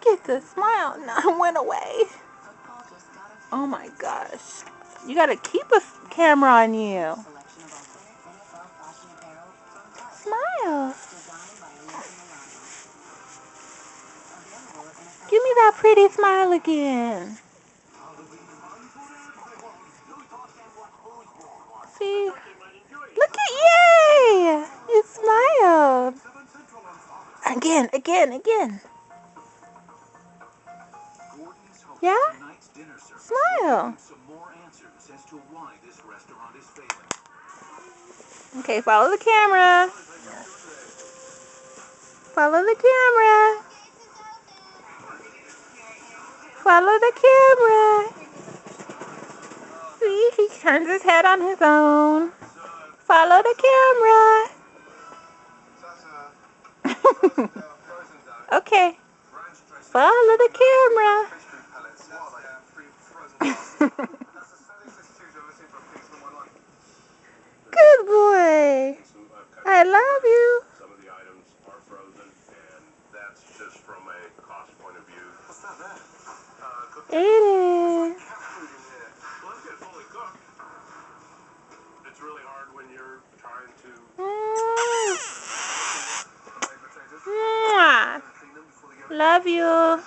Look at the smile. No, it went away. Oh my gosh. You gotta keep a camera on you. Smile. Give me that pretty smile again. See? Look at yay! You smiled. Again. Yeah? Smile. Okay, follow the camera. Follow the camera. Follow the camera. See, he turns his head on his own. Follow the camera. Okay. Follow the camera. Good boy. I love you. Some of the items are frozen, and that's just from a cost point of view. What's that there? Eat it. Well, let's get fully cooked. It's really hard when you're trying to... Mwah. Love you.